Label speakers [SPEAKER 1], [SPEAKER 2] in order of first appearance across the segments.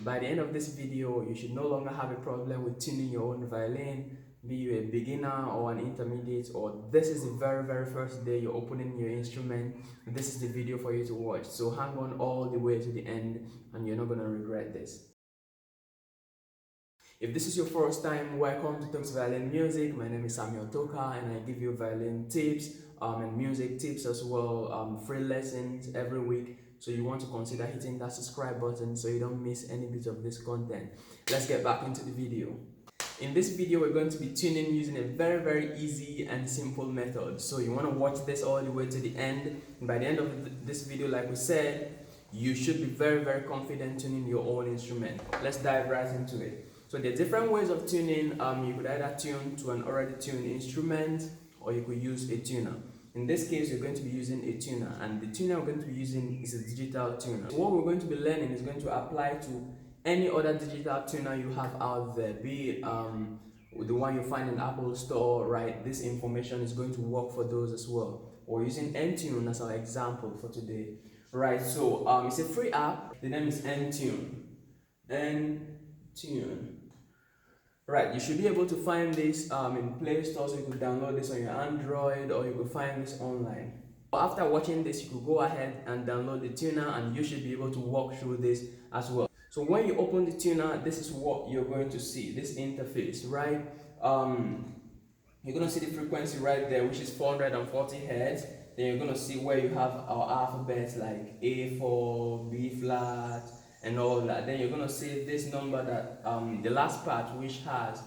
[SPEAKER 1] By the end of this video, you should no longer have a problem with tuning your own violin, be you a beginner or an intermediate, or this is the very first day you're opening your instrument. This is the video for you to watch. So hang on all the way to the end and you're not going to regret this. If this is your first time, welcome to Toks Violin Music. My name is Samuel Toka and I give you violin tips and music tips as well, free lessons every week. So you want to consider hitting that subscribe button so you don't miss any bit of this content. Let's get back into the video. In this video, we're going to be tuning using a very easy and simple method. So you want to watch this all the way to the end. And by the end of this video, like we said, you should be very confident tuning your own instrument. Let's dive right into it. So there are different ways of tuning. You could either tune to an already tuned instrument or you could use a tuner. In this case, you're going to be using a tuner, and the tuner we're going to be using is a digital tuner. So what we're going to be learning is going to apply to any other digital tuner you have out there, be it the one you find in Apple Store, right? This information is going to work for those as well. We're using N-Tune as our example for today, right? So it's a free app. The name is N-Tune. N-Tune. Right, you should be able to find this in Play Store, so you could download this on your Android or you could find this online. After watching this, you could go ahead and download the tuner and you should be able to walk through this as well. So when you open the tuner, this is what you're going to see, this interface, right? You're going to see the frequency right there, which is 440 Hertz. Then you're going to see where you have our alphabets like A4, B flat, and all that. Then you're going to see this number that the last part, which has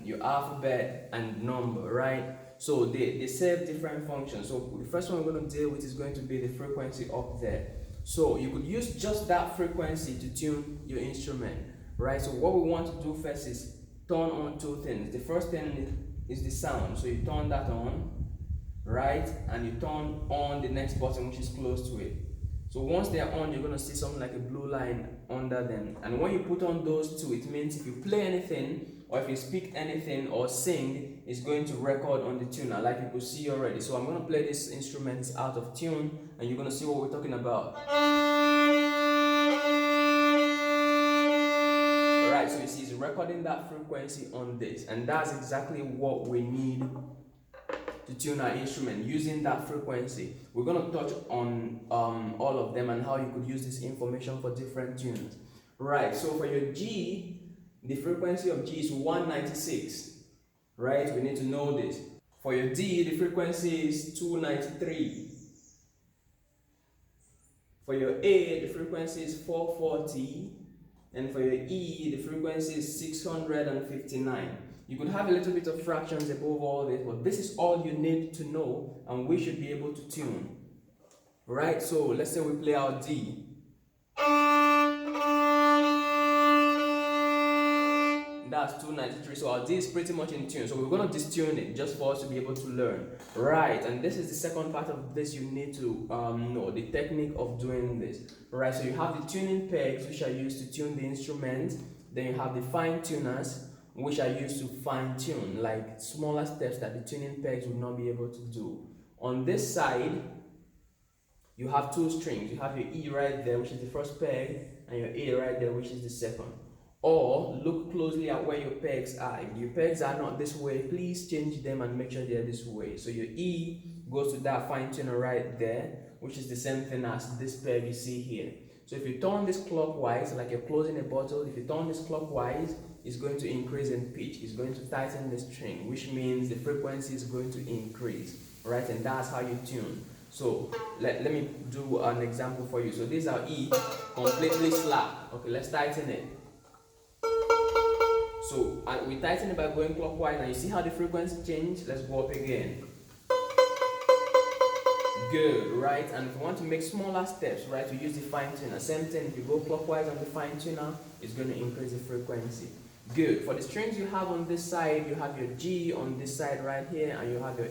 [SPEAKER 1] your alphabet and number, right? So they serve different functions. So the first one we're going to deal with is going to be the frequency up there. So you could use just that frequency to tune your instrument, right? So what we want to do first is turn on two things. The first thing is the sound. So you turn that on, right? And you turn on the next button, which is close to it. So once they are on, you're going to see something like a blue line under them. And when you put on those two, it means if you play anything, or if you speak anything or sing, it's going to record on the tuner, like you could see already. So I'm going to play this instrument, it's out of tune, and you're going to see what we're talking about. Right, so you see it's recording that frequency on this, and that's exactly what we need to tune our instrument using that frequency. We're going to touch on all of them and how you could use this information for different tunes. Right, so for your G, the frequency of G is 196. Right, we need to know this. For your D, the frequency is 293. For your A, the frequency is 440. And for your E, the frequency is 659. You could have a little bit of fractions above all this, but this is all you need to know and we should be able to tune. Right, so let's say we play our D. That's 293, so our D is pretty much in tune. So we're going to distune it just for us to be able to learn. Right, and this is the second part of this you need to know, the technique of doing this. Right, so you have the tuning pegs, which are used to tune the instrument. Then you have the fine tuners, which are used to fine tune, like smaller steps that the tuning pegs would not be able to do. On this side, you have two strings. You have your E right there, which is the first peg, and your A right there, which is the second. Or look closely at where your pegs are. If your pegs are not this way, please change them and make sure they're this way. So your E goes to that fine tuner right there, which is the same thing as this peg you see here. So if you turn this clockwise, like you're closing a bottle, if you turn this clockwise, it's going to increase in pitch. It's going to tighten the string, which means the frequency is going to increase, right? And that's how you tune. So let me do an example for you. So this is our E, completely slack. Okay, let's tighten it. So we tighten it by going clockwise, and you see how the frequency changed? Let's go up again. Good, right? And if you want to make smaller steps, right, to use the fine tuner, same thing. If you go clockwise on the fine tuner, it's going to increase the frequency. Good. For the strings you have on this side, you have your G on this side right here, and you have your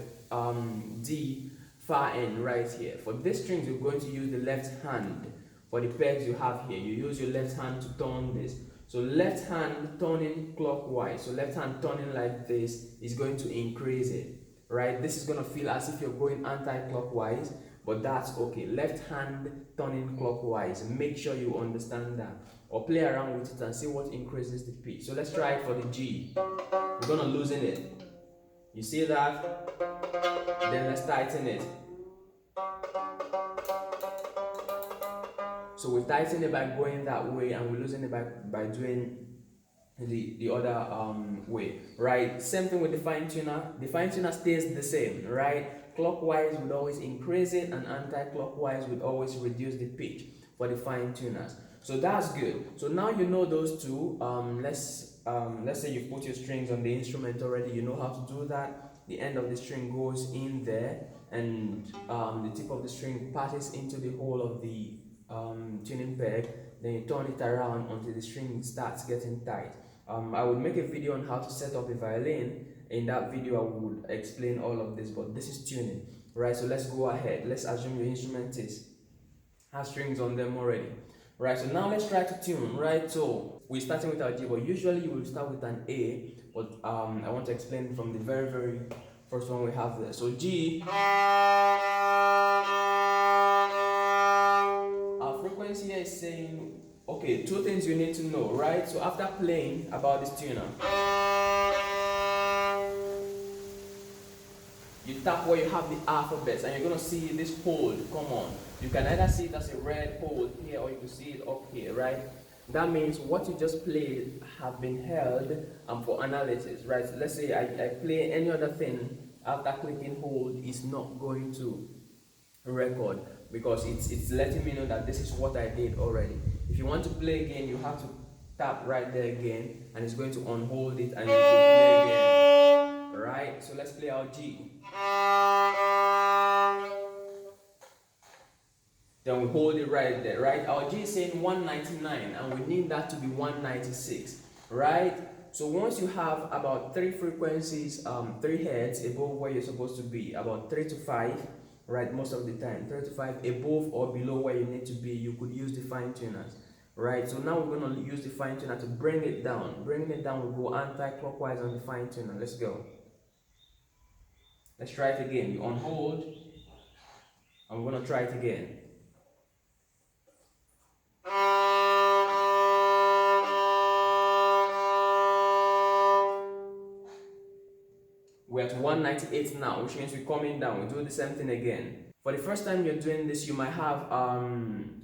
[SPEAKER 1] D far end right here. For these strings, you're going to use the left hand. For the pegs you have here, you use your left hand to turn this. So left hand turning clockwise, so left hand turning like this is going to increase it, right? This is going to feel as if you're going anti-clockwise, but that's okay. Left hand turning clockwise, make sure you understand that. or play around with it and see what increases the pitch. So let's try it for the G. We're gonna loosen it. You see that? Then let's tighten it. So we tighten it by going that way, and we loosen it by doing the other way, right? Same thing with the fine tuner. The fine tuner stays the same, right? Clockwise would always increase it, and anti-clockwise would always reduce the pitch for the fine tuners. So that's good. So now you know those two. Let's say you've put your strings on the instrument already. You know how to do that. The end of the string goes in there, and the tip of the string passes into the hole of the tuning peg. Then you turn it around until the string starts getting tight. I would make a video on how to set up a violin. In that video I would explain all of this, but this is tuning, right? So let's go ahead. Let's assume your instrument has strings on them already, right? So now let's try to tune, right? So we're starting with our G, but usually you will start with an A, but I want to explain from the very first one we have there. So G, our frequency here is saying, okay, two things you need to know, right? So after playing about this tuner, you tap where you have the alphabets, and you're gonna see this hold come on. You can either see it as a red hold here, or you can see it up here, right? That means what you just played have been held for analysis, right? So let's say I play any other thing after clicking hold, is not going to record, because it's letting me know that this is what I did already. If you want to play again, you have to tap right there again, and it's going to unhold it, and you could play again, right? So let's play our G. Then we hold it right there, right? Our G is saying 199, and we need that to be 196, right? So once you have about 3 frequencies, 3 hertz above where you're supposed to be, about 3 to 5, right? Most of the time, 3 to 5 above or below where you need to be, you could use the fine tuners, right? So now we're going to use the fine tuner to bring it down. Bringing it down, we go anti-clockwise on the fine tuner. Let's go. Let's try it again. You on hold, and we're going to try it again. We're at 198 now, which means we're coming down. We do the same thing again. For the first time you're doing this, you might have a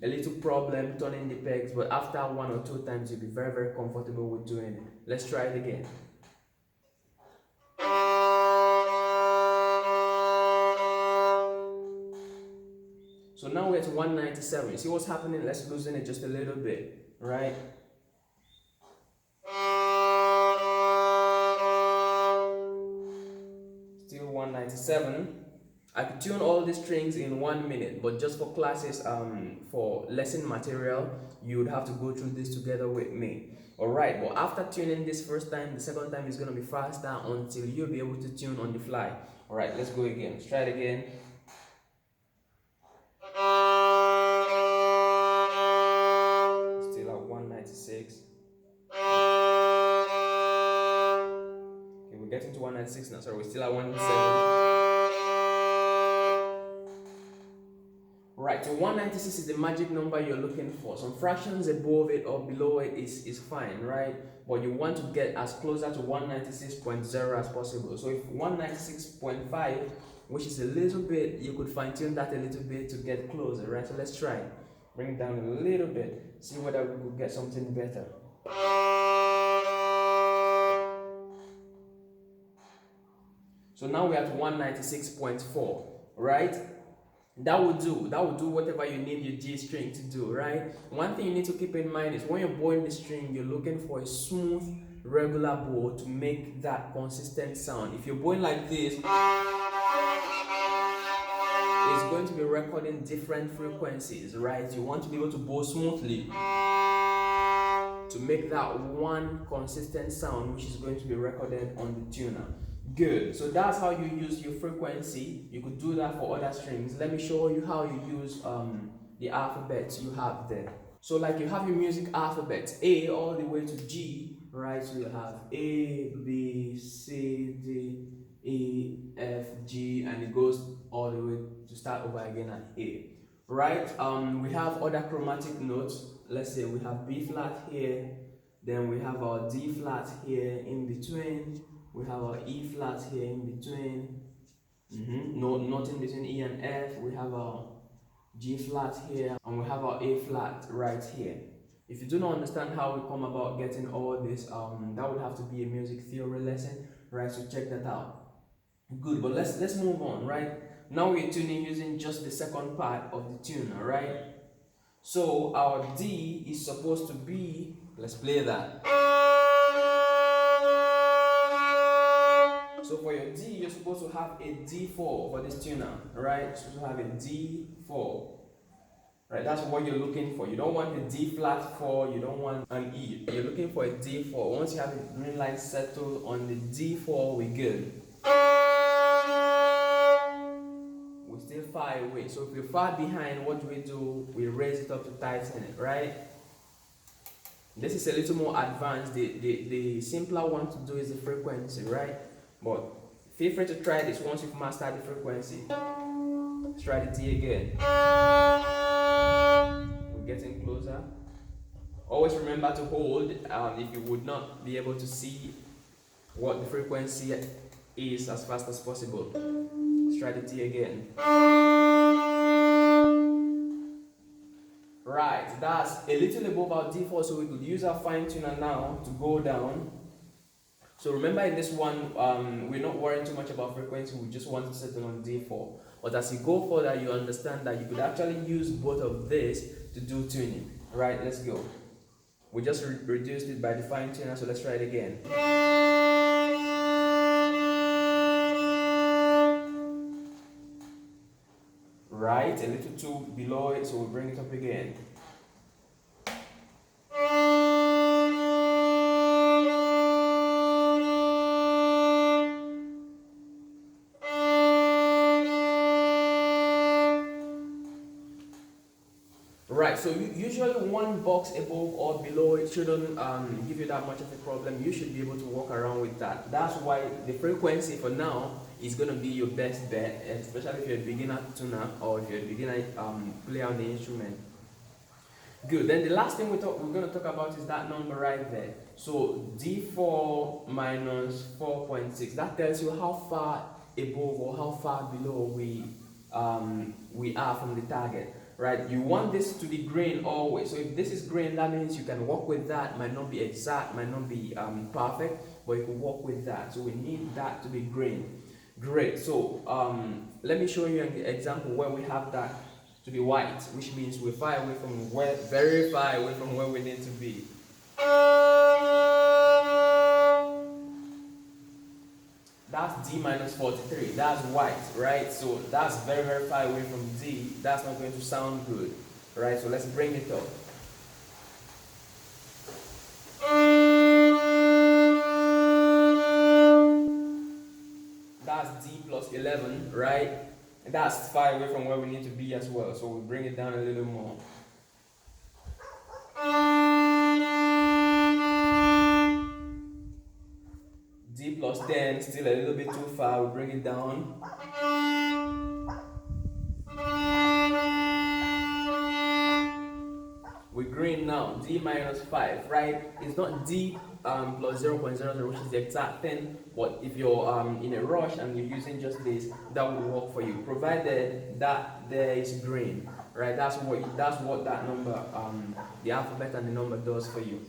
[SPEAKER 1] little problem turning the pegs, but after 1 or 2 times, you'll be very comfortable with doing it. Let's try it again. So now we're at 197. You see what's happening? Let's loosen it just a little bit, right? Still 197. I could tune all these strings in 1 minute, but just for classes, for lesson material, you would have to go through this together with me. Alright, but after tuning this first time, the second time is going to be faster until you'll be able to tune on the fly. Alright, let's go again. Let's try it again. Still at 196. Okay, we're getting to 196 now. Sorry, we're still at 197. Right, so 196 is the magic number you're looking for. Some fractions above it or below it is fine, right? But you want to get as closer to 196.0 as possible. So if 196.5, which is a little bit, you could fine tune that a little bit to get closer, right? So let's try. Bring it down a little bit, see whether we could get something better. So now we're at 196.4, right? That will do whatever you need your G string to do, right? One thing you need to keep in mind is when you're bowing the string, you're looking for a smooth, regular bow to make that consistent sound. If you're bowing like this, it's going to be recording different frequencies, right? You want to be able to bow smoothly to make that one consistent sound, which is going to be recorded on the tuner. Good. So that's how you use your frequency. You could do that for other strings. Let me show you how you use the alphabets you have there. So like you have your music alphabet, A all the way to G, right? So you have A, B, C, D, E, F, G, and it goes all the way to start over again at A, right? We have other chromatic notes. Let's say we have B flat here, then we have our D flat here in between, we have our E flat here in between, no, nothing between E and F, we have our G flat here, and we have our A flat right here. If you do not understand how we come about getting all this, that would have to be a music theory lesson, right? So check that out. Good, but let's move on, right? Now we're tuning using just the second part of the tune, all right? So our D is supposed to be, let's play that. So for your D, you're supposed to have a D4 for this tuner, right? You're supposed to have a D4, right? That's what you're looking for. You don't want a D flat 4, you don't want an E. You're looking for a D4. Once you have the green line settled on the D4, we're good. We're still far away. So if you're far behind, what do? We raise it up to tighten it, right? This is a little more advanced. The simpler one to do is the frequency, right? But feel free to try this once you've mastered the frequency. Let's try the D again. We're getting closer. Always remember to hold if you would not be able to see what the frequency is as fast as possible. Let's try the D again. Right, that's a little above our D4, so we could use our fine tuner now to go down. So remember in this one, we're not worrying too much about frequency, we just want to settle on D4. But as you go further, you understand that you could actually use both of this to do tuning. Right, let's go. We just reduced it by the fine tuner, so let's try it again. Right, a little too below it, so we'll bring it up again. Right, so usually one box above or below it shouldn't give you that much of a problem. You should be able to walk around with that. That's why the frequency for now is going to be your best bet, especially if you're a beginner tuner or if you're a beginner player on the instrument. Good, then the last thing we're going to talk about is that number right there. So D4 minus 4.6, that tells you how far above or how far below we are from the target. Right, you want this to be green always. So if this is green, that means you can work with that. Might not be exact, might not be perfect, but you can work with that. So we need that to be green. Great. So let me show you an example where we have that to be white, which means we're far away from where, very far away from where we need to be. That's D minus 43, that's white, right? So that's very, very far away from D. That's not going to sound good, right? So let's bring it up. That's D plus 11, right? And that's far away from where we need to be as well. So we'll bring it down a little more. D plus 10, still a little bit too far, we'll bring it down. We're green now, D minus 5, right? It's not D plus 0.00, which is the exact thing, but if you're in a rush and you're using just this, that will work for you, provided that there is green, right? That's what that number, the alphabet and the number does for you.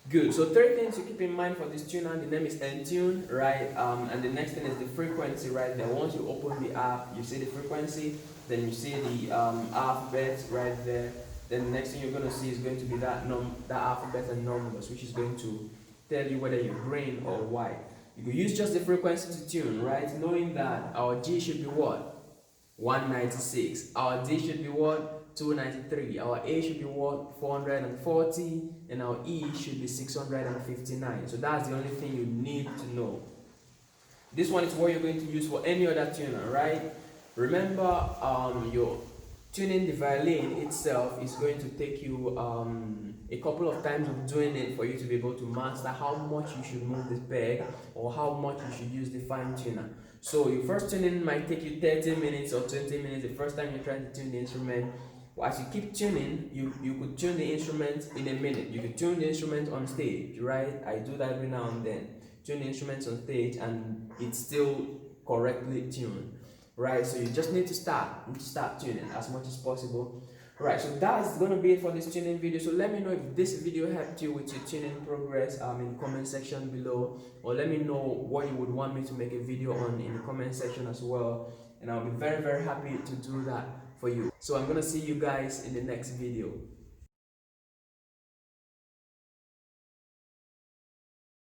[SPEAKER 1] Good, so 3 things to keep in mind for this tuner. The name is Entune, right? And the next thing is the frequency right there. Once you open the app, you see the frequency, then you see the alphabet right there. Then the next thing you're going to see is going to be that alphabet and numbers, which is going to tell you whether you're green or white. You could use just the frequency to tune, right? Knowing that our G should be what? 196. Our D should be what? 293. Our A should be what? 440, and our E should be 659. So that's the only thing you need to know. This one is what you're going to use for any other tuner, right? Remember, your tuning the violin itself is going to take you a couple of times of doing it for you to be able to master how much you should move the peg or how much you should use the fine tuner. So your first tuning might take you 30 minutes or 20 minutes the first time you're trying to tune the instrument. As you keep tuning, you could tune the instrument in a minute. You could tune the instrument on stage, right? I do that every now and then. Tune the instruments on stage and it's still correctly tuned, right? So you just need to start tuning as much as possible. Right, so that's gonna be it for this tuning video. So let me know if this video helped you with your tuning progress in the comment section below, or let me know what you would want me to make a video on in the comment section as well, and I'll be very happy to do that for you. So I'm gonna see you guys in the next video.